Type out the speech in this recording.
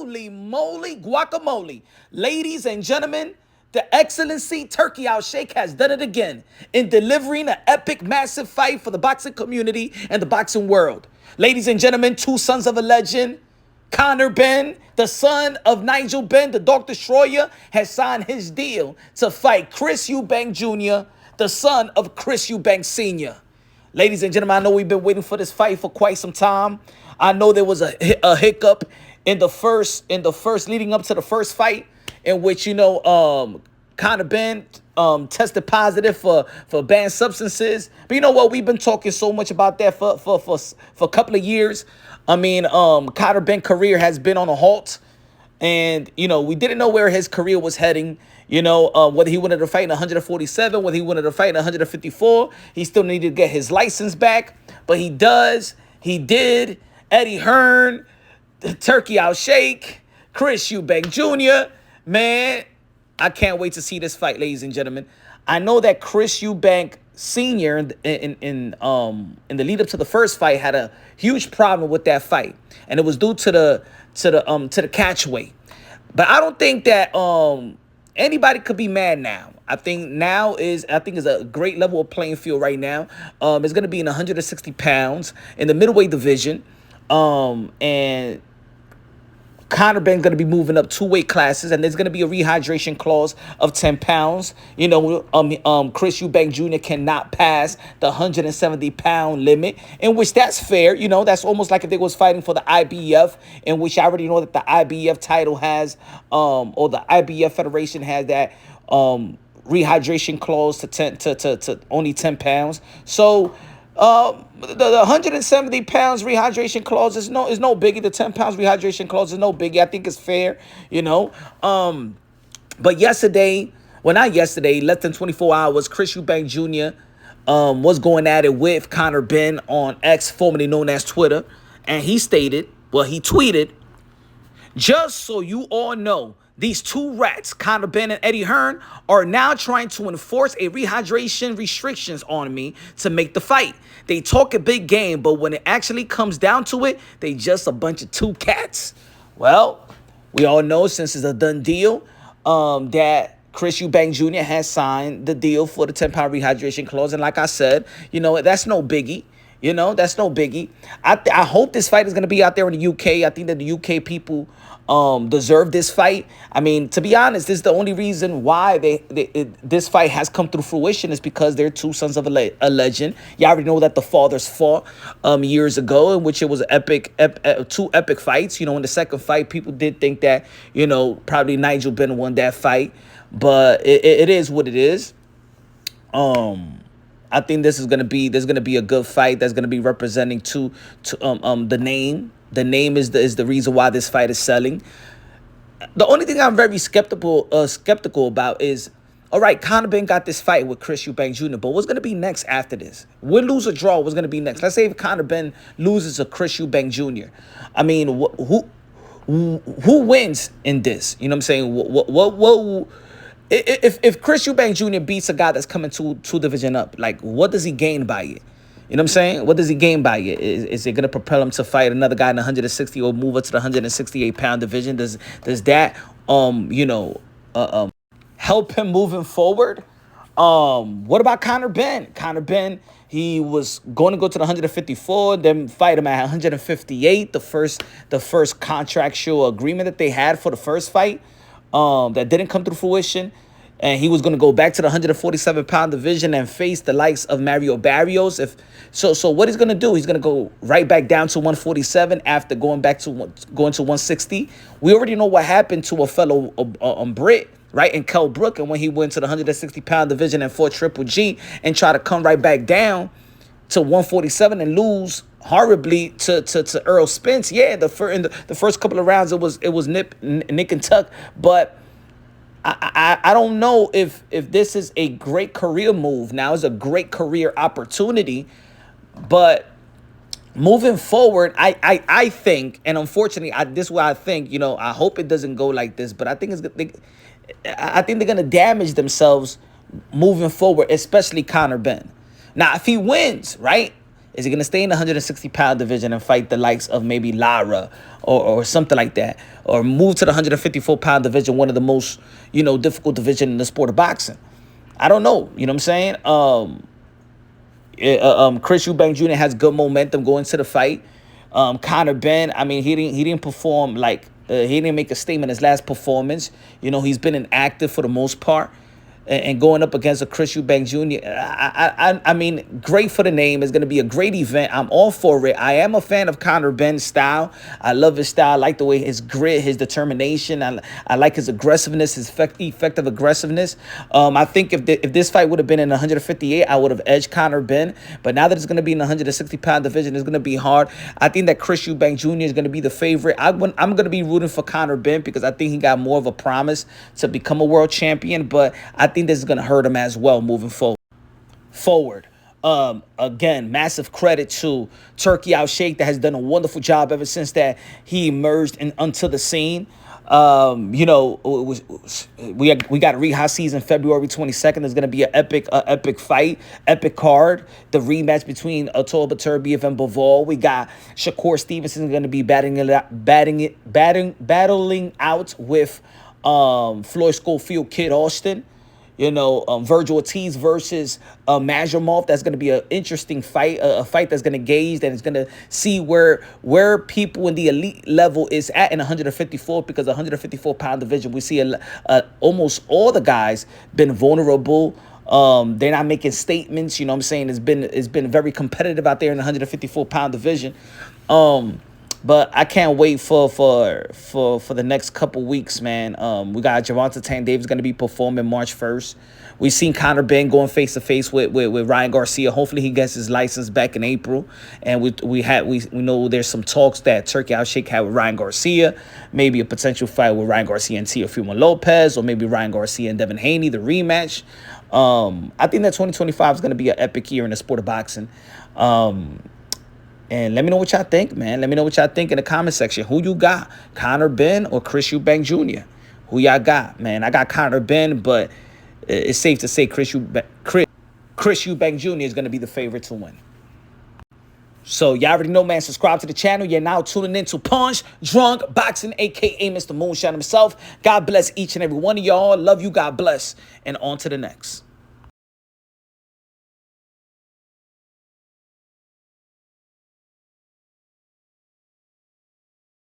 Holy moly, guacamole. Ladies and gentlemen, the Excellency Turki Alalshikh has done it again in delivering an epic, massive fight for the boxing community and the boxing world. Ladies and gentlemen, two sons of a legend. Conor Benn, the son of Nigel Benn, the Dog Destroyer, has signed his deal to fight Chris Eubank Jr., the son of Chris Eubank Sr. Ladies and gentlemen, I know we've been waiting for this fight for quite some time. I know there was a hiccup in the first leading up to the first fight, in which Conor Benn tested positive for banned substances. But you know what? We've been talking so much about that for a couple of years. I mean, Conor Benn's career has been on a halt. And, we didn't know where his career was heading. Whether he wanted to fight in 147, whether he wanted to fight in 154. He still needed to get his license back. But he does. He did. Eddie Hearn, Turki Alalshikh, Chris Eubank Jr. Man, I can't wait to see this fight, ladies and gentlemen. I know that Chris Eubank Sr. in the lead up to the first fight had a huge problem with that fight, and it was due to the catch weight. But I don't think that anybody could be mad now. I think is a great level of playing field right now. It's going to be in 160 pounds in the middleweight division, and Conor Benn going to be moving up 2 weight classes, and there's going to be a rehydration clause of 10 pounds. Chris Eubank Jr. cannot pass the 170-pound limit, in which that's fair. That's almost like if they was fighting for the IBF, in which I already know that the IBF title has, or the IBF Federation has that rehydration clause to only 10 pounds. So the 170 pounds rehydration clause is no biggie. The 10 pounds rehydration clause is no biggie. I think it's fair, But yesterday, not yesterday, less than 24 hours, Chris Eubank Jr. Was going at it with Conor Benn on X, formerly known as Twitter, and he tweeted, "Just so you all know, these two rats, Conor Benn and Eddie Hearn, are now trying to enforce a rehydration restrictions on me to make the fight. They talk a big game, but when it actually comes down to it, they just a bunch of two cats." Well, we all know, since it's a done deal, that Chris Eubank Jr. has signed the deal for the 10-pound rehydration clause. And like I said, that's no biggie. That's no biggie. I hope this fight is going to be out there in the UK. I think that the UK people deserve this fight. I mean, to be honest, this is the only reason why this fight has come through fruition, is because they're two sons of a legend. You already know that the fathers fought years ago, in which it was two epic fights. In the second fight, people did think that, probably Nigel Benn won that fight. But it is what it is. I think there's gonna be a good fight that's gonna be representing the name. The name is the reason why this fight is selling. The only thing I'm very skeptical about is, all right, Conor Benn got this fight with Chris Eubank Jr., but what's gonna be next after this? Win, lose, or draw? What's gonna be next? Let's say if Conor Benn loses to Chris Eubank Jr. I mean, who wins in this? You know what I'm saying? What if Chris Eubank Jr. beats a guy that's coming two division up, like, what does he gain by it? You know what I'm saying? What does he gain by it? Is it going to propel him to fight another guy in the 160 or move up to the 168-pound division? Does that help him moving forward? What about Conor Benn? Conor Benn, he was going to go to the 154, then fight him at 158. The first contractual agreement that they had for the first fight, that didn't come to fruition. And he was going to go back to the 147-pound division and face the likes of Mario Barrios. So what he's going to do, he's going to go right back down to 147 after going to 160. We already know what happened to a fellow Brit, right, in Kell Brook, and when he went to the 160-pound division and fought Triple G and tried to come right back down to 147 and lose horribly to Earl Spence. Yeah, the first couple of rounds it was nick and tuck, but I don't know if this is a great career move. Now, it's a great career opportunity, but moving forward, I think, and unfortunately, this is what I think. I hope it doesn't go like this, but I think they're gonna damage themselves moving forward, especially Conor Benn. Now, if he wins, right? Is he going to stay in the 160-pound division and fight the likes of maybe Lara or something like that? Or move to the 154-pound division, one of the most, difficult division in the sport of boxing? I don't know. You know what I'm saying? Chris Eubank Jr. has good momentum going to the fight. Conor Benn, I mean, he didn't perform like he didn't make a statement his last performance. He's been inactive for the most part. And going up against a Chris Eubank Jr., I mean, great for the name. It's going to be a great event. I'm all for it. I am a fan of Conor Benn's style. I love his style. I like the way his grit, his determination. I like his aggressiveness, his effective aggressiveness. I think if this fight would have been in 158, I would have edged Conor Benn. But now that it's going to be in the 160-pound division, it's going to be hard. I think that Chris Eubank Jr. is going to be the favorite. I'm going to be rooting for Conor Benn because I think he got more of a promise to become a world champion. But I think this is going to hurt him as well moving forward. Again, massive credit to Turki Alalshikh that has done a wonderful job ever since that he emerged onto the scene. We got a rehash season February 22nd. There's going to be an epic fight, epic card. The rematch between Atul Baturbiev and Bivol. We got Shakur Stevenson going to be battling out with Floyd Schofield, Kid Austin. Virgil Ortiz versus Mazurmov. That's going to be an interesting fight, a fight that's going to gauge, that is going to see where people in the elite level is at in 154, because the 154-pound division, we see almost all the guys been vulnerable. They're not making statements. You know what I'm saying? It's been very competitive out there in the 154-pound division. But I can't wait for the next couple weeks, man. We got Gervonta Tank Davis going to be performing March 1st. We've seen Conor Benn going face-to-face with Ryan Garcia. Hopefully he gets his license back in April. And we know there's some talks that Turki Alalshikh had with Ryan Garcia. Maybe a potential fight with Ryan Garcia and Teofimo Lopez, or maybe Ryan Garcia and Devin Haney, the rematch. I think that 2025 is going to be an epic year in the sport of boxing. And let me know what y'all think, man. Let me know what y'all think in the comment section. Who you got? Conor Benn or Chris Eubank Jr.? Who y'all got, man? I got Conor Benn, but it's safe to say Chris Eubank Jr. is going to be the favorite to win. So y'all already know, man. Subscribe to the channel. You're now tuning in to Punch Drunk Boxing, a.k.a. Mr. Moonshine himself. God bless each and every one of y'all. Love you. God bless. And on to the next.